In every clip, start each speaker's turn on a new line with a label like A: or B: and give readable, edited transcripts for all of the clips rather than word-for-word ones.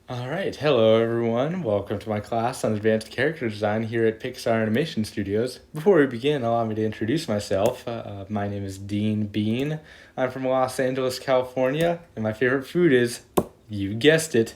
A: All right, hello everyone. Welcome to my class on advanced character design here at Pixar Animation Studios. Before we begin, allow me to introduce myself. My name is Dean Bean. I'm from Los Angeles, California, and my favorite food is, you guessed it,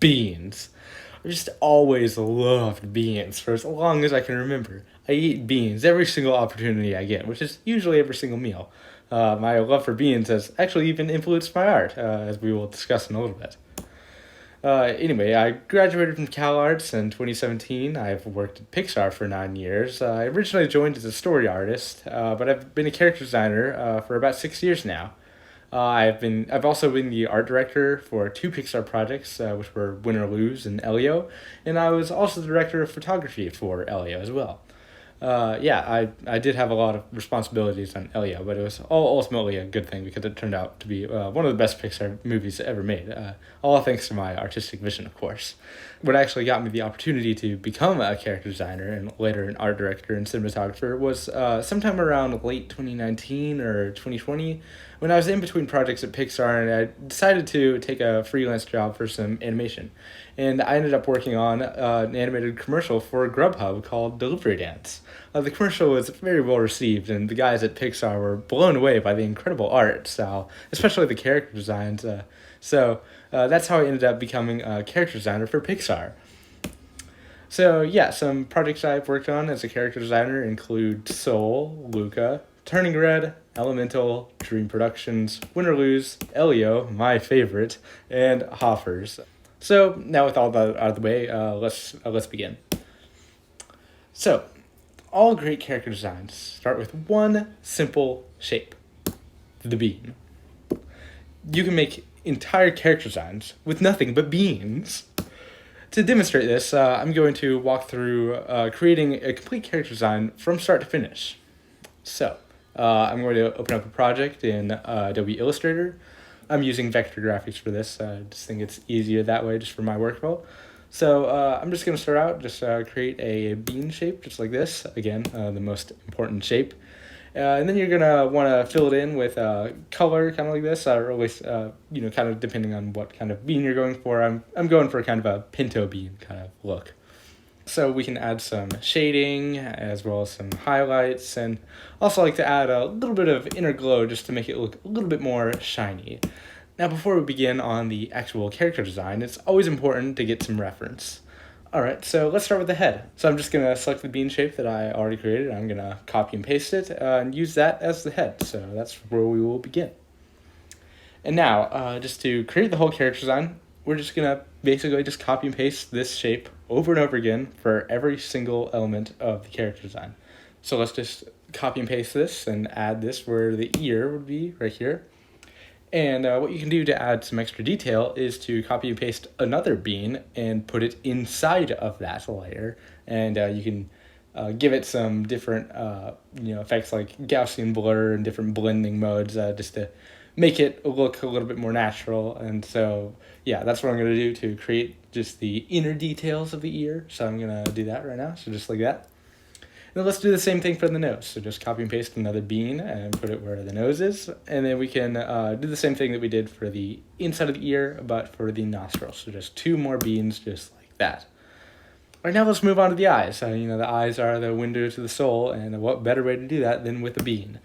A: beans. I've just always loved beans for as long as I can remember. I eat beans every single opportunity I get, which is usually every single meal. My love for beans has actually even influenced my art, as we will discuss in a little bit. Anyway, I graduated from CalArts in 2017. I've worked at Pixar for 9 years. I originally joined as a story artist, but I've been a character designer for about 6 years now. I've also been the art director for two Pixar projects, which were Win or Lose and Elio, and I was also the director of photography for Elio as well. Yeah, I did have a lot of responsibilities on Elio, but it was all ultimately a good thing because it turned out to be one of the best Pixar movies ever made. All thanks to my artistic vision, of course. What actually got me the opportunity to become a character designer and later an art director and cinematographer was sometime around late 2019 or 2020 when I was in between projects at Pixar and I decided to take a freelance job for some animation. And I ended up working on an animated commercial for Grubhub called Delivery Dance. The commercial was very well received, and the guys at Pixar were blown away by the incredible art style, especially the character designs. So that's how I ended up becoming a character designer for Pixar. So yeah, some projects I've worked on as a character designer include Soul, Luca, Turning Red, Elemental, Dream Productions, Win or Lose, Elio, my favorite, and Hoffers. So now with all that out of the way, let's begin. So, all great character designs start with one simple shape: the bean. You can make entire character designs with nothing but beans. To demonstrate this, I'm going to walk through creating a complete character design from start to finish. So, I'm going to open up a project in Adobe Illustrator. I'm using vector graphics for this. I just think it's easier that way just for my workflow. So I'm just going to start out, just create a bean shape just like this. Again, the most important shape. And then you're going to want to fill it in with color, kind of like this, or at least, kind of depending on what kind of bean you're going for. I'm going for kind of a pinto bean kind of look. So we can add some shading as well as some highlights, and also like to add a little bit of inner glow just to make it look a little bit more shiny. Now before we begin on the actual character design, it's always important to get some reference. Alright, so let's start with the head. So I'm just going to select the bean shape that I already created. I'm going to copy and paste it and use that as the head. So that's where we will begin. And now, just to create the whole character design, we're just going to basically just copy and paste this shape over and over again for every single element of the character design. So let's just copy and paste this and add this where the ear would be right here. And what you can do to add some extra detail is to copy and paste another bean and put it inside of that layer. And you can give it some different effects like Gaussian blur and different blending modes just to make it look a little bit more natural. And so, yeah, that's what I'm going to do to create just the inner details of the ear. So I'm going to do that right now. So just like that. And then let's do the same thing for the nose. So just copy and paste another bean and put it where the nose is. And then we can do the same thing that we did for the inside of the ear, but for the nostrils. So just two more beans just like that. All right, now let's move on to the eyes. The eyes are the window to the soul, and what better way to do that than with a bean?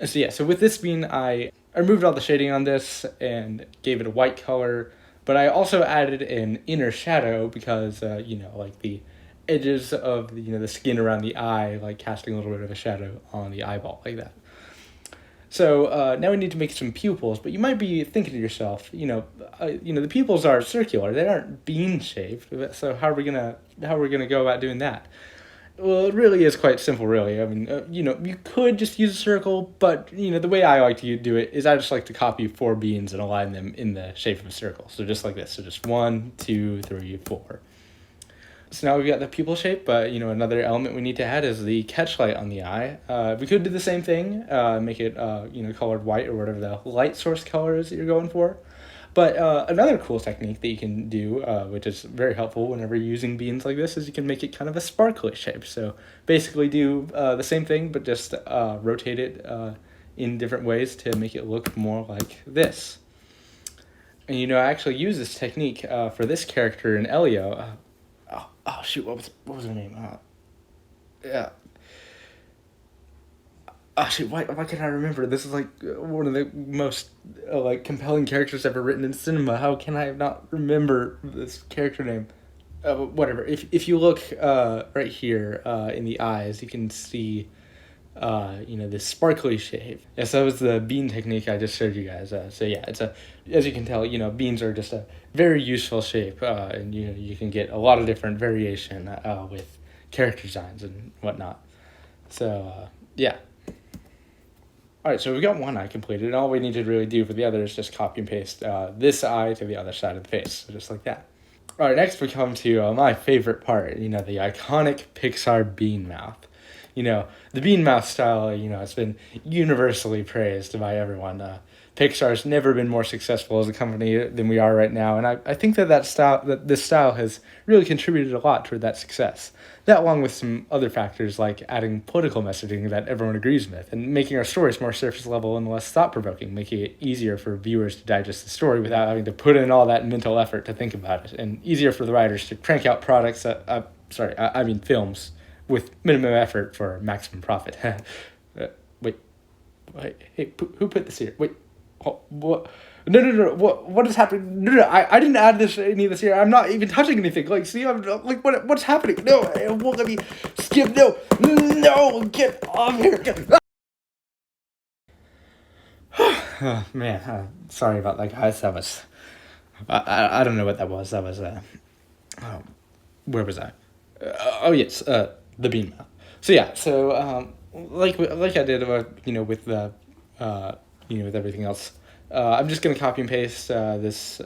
A: So with this bean, I removed all the shading on this and gave it a white color, but I also added an inner shadow because, like the edges of the skin around the eye, like casting a little bit of a shadow on the eyeball like that. So now we need to make some pupils, but you might be thinking to yourself, the pupils are circular; they aren't bean shaped. So how are we gonna go about doing that? Well, it really is quite simple, really. I mean, you could just use a circle, but, the way I like to do it is I just like to copy four beans and align them in the shape of a circle. So just like this. So just 1, 2, 3, 4. So now we've got the pupil shape, but, another element we need to add is the catch light on the eye. We could do the same thing, make it, colored white or whatever the light source color is that you're going for. But another cool technique that you can do, which is very helpful whenever you're using beans like this, is you can make it kind of a sparkly shape. So basically do the same thing, but just rotate it in different ways to make it look more like this. And I actually use this technique for this character in Elio. Oh shoot, what was her name? Yeah. Oh shoot, why can't I remember? This is like one of the most like compelling characters ever written in cinema. How can I not remember this character name? Whatever. If you look right here in the eyes, you can see this sparkly shape. Yeah, so that was the bean technique I just showed you guys. So yeah, as you can tell, beans are just a very useful shape, and you can get a lot of different variation with character designs and whatnot. So yeah. All right, so we got one eye completed, and all we need to really do for the other is just copy and paste this eye to the other side of the face, so just like that. All right, next we come to my favorite part, the iconic Pixar bean mouth. The bean mouth style, it's been universally praised by everyone. Pixar's never been more successful as a company than we are right now, and I think that this style has really contributed a lot toward that success. That, along with some other factors like adding political messaging that everyone agrees with, and making our stories more surface level and less thought provoking, making it easier for viewers to digest the story without having to put in all that mental effort to think about it, and easier for the writers to crank out products. I mean films with minimum effort for maximum profit. Wait, hey, who put this here? Wait, what? No. What is happening? No. I didn't add any of this here. I'm not even touching anything. Like, see, I'm like, what's happening? No, it won't let me skip. No, get off here. Oh, man, sorry about that, guys. That was, I don't know what that was. That was, where was I? Oh yes, the bean mouth. So yeah, like I did, with the, with everything else. I'm just gonna copy and paste this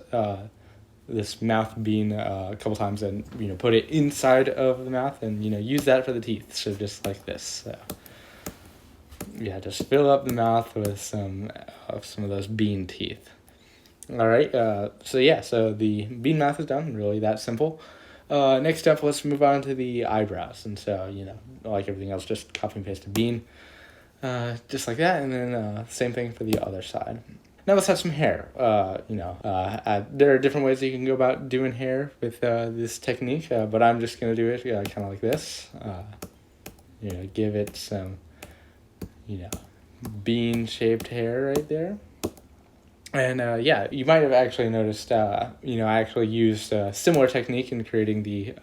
A: mouth bean a couple times and put it inside of the mouth and use that for the teeth. So just like this. So, yeah, just fill up the mouth with some of those bean teeth. All right. So the bean mouth is done. Really that simple. Next up, let's move on to the eyebrows. And so like everything else, just copy and paste a bean, just like that, and then same thing for the other side. Now let's have some hair. There are different ways that you can go about doing hair with this technique, but I'm just gonna do it kind of like this. Give it some, bean-shaped hair right there. And you might have actually noticed, I actually used a similar technique in creating the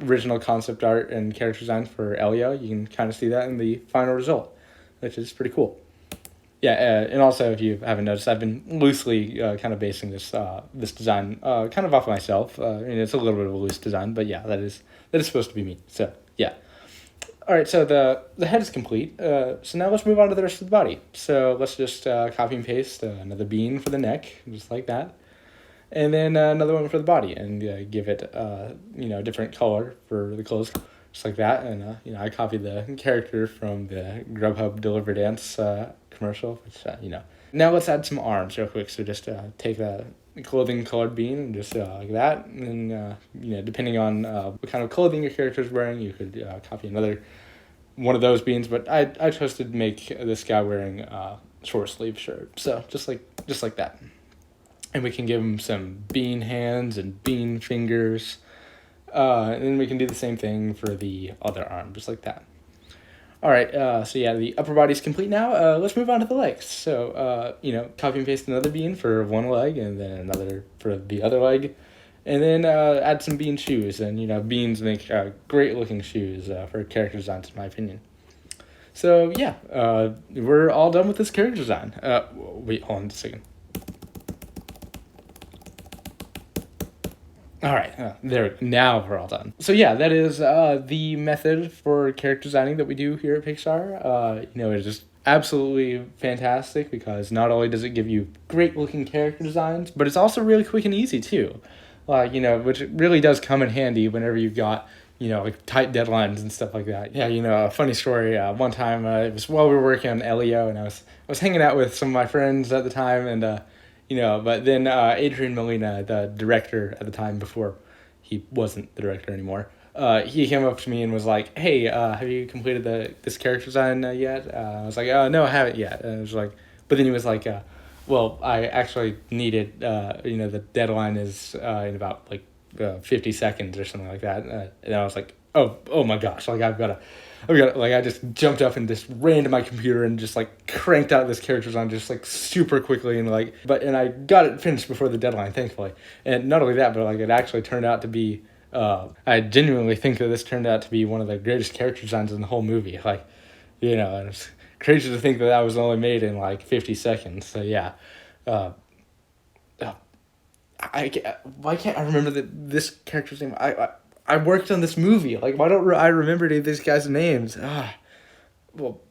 A: original concept art and character design for Elio. You can kind of see that in the final result, which is pretty cool. Yeah, and also if you haven't noticed, I've been loosely kind of basing this design kind of off myself. It's a little bit of a loose design, but yeah, that is supposed to be me. So yeah. All right, so the head is complete. So now let's move on to the rest of the body. So let's just copy and paste another bean for the neck, just like that, and then another one for the body, and give it a different color for the clothes, just like that. And I copied the character from the Grubhub Deliver Dance commercial, which Now let's add some arms real quick. So just take the clothing colored bean and just like that, and then depending on what kind of clothing your character is wearing, you could copy another one of those beans. But I chose to make this guy wearing short sleeve shirt, so just like that. And we can give him some bean hands and bean fingers, and then we can do the same thing for the other arm, just like that. All right, so yeah, the upper body's complete now. Let's move on to the legs. So, copy and paste another bean for one leg, and then another for the other leg, and then add some bean shoes. And, beans make great-looking shoes for character designs, in my opinion. So, yeah, we're all done with this character design. Wait, hold on a second. All right, now we're all done. So yeah, that is the method for character designing that we do here at Pixar. It is just absolutely fantastic because not only does it give you great looking character designs, but it's also really quick and easy too. Which really does come in handy whenever you've got like tight deadlines and stuff like that. Yeah, a funny story. One time it was while we were working on Elio, and I was hanging out with some of my friends at the time, and but then Adrian Molina, the director at the time before he wasn't the director anymore, he came up to me and was like, "Hey, have you completed this character design yet?" I was like, "Oh, no, I haven't yet." And I was like, but then he was like, well, I actually needed, the deadline is in about like 50 seconds or something like that. And I was like, oh my gosh, like like I just jumped up and just ran to my computer and just like cranked out this character design just like super quickly and I got it finished before the deadline, thankfully. And not only that, but like it actually turned out to be, I genuinely think that this turned out to be one of the greatest character designs in the whole movie. Like, and it's crazy to think that that was only made in like 50 seconds. So yeah, uh, uh, why can't I remember this character's name? I worked on this movie. Like, why don't I remember any of these guys' names? Well,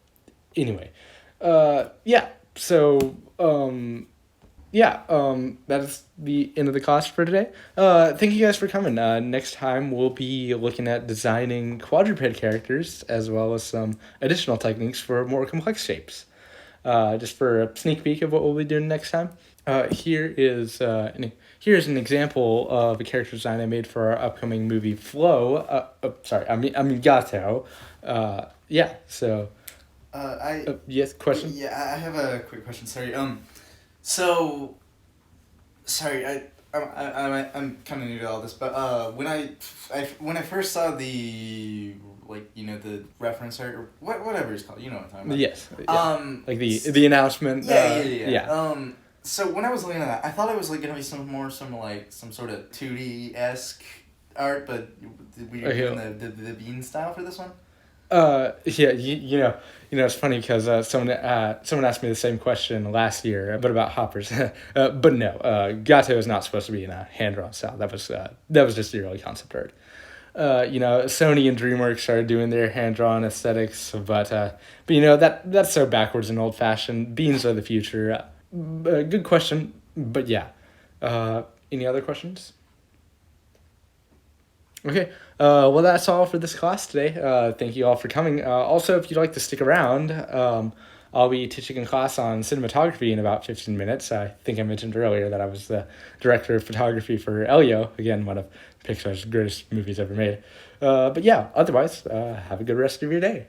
A: anyway, yeah. So, that is the end of the class for today. Thank you guys for coming. Next time we'll be looking at designing quadruped characters as well as some additional techniques for more complex shapes. Just for a sneak peek of what we'll be doing next time. Here's an example of a character design I made for our upcoming movie Flow. I mean Gato. Yeah. So. Yes. Question.
B: Yeah, I have a quick question. Sorry. So, sorry. I'm kind of new to all this, but when I first saw the the reference art or whatever it's called, you know what I'm talking about.
A: Yes. Yeah. Like the announcement.
B: Yeah. So when I was looking at that, I thought it was like gonna be some sort of 2D-esque art, but we were doing the bean style for this one.
A: Yeah, it's funny because someone asked me the same question last year, but about hoppers. But no, Gato is not supposed to be in a hand drawn style. That was just the early concept art. Sony and DreamWorks started doing their hand drawn aesthetics, but that's so backwards and old fashioned. Beans are the future. Good question, but yeah. Any other questions? Okay. Well, that's all for this class today. Thank you all for coming. Also, if you'd like to stick around, I'll be teaching a class on cinematography in about 15 minutes. I think I mentioned earlier that I was the director of photography for Elio, again, one of Pixar's greatest movies ever made. But yeah, otherwise, have a good rest of your day.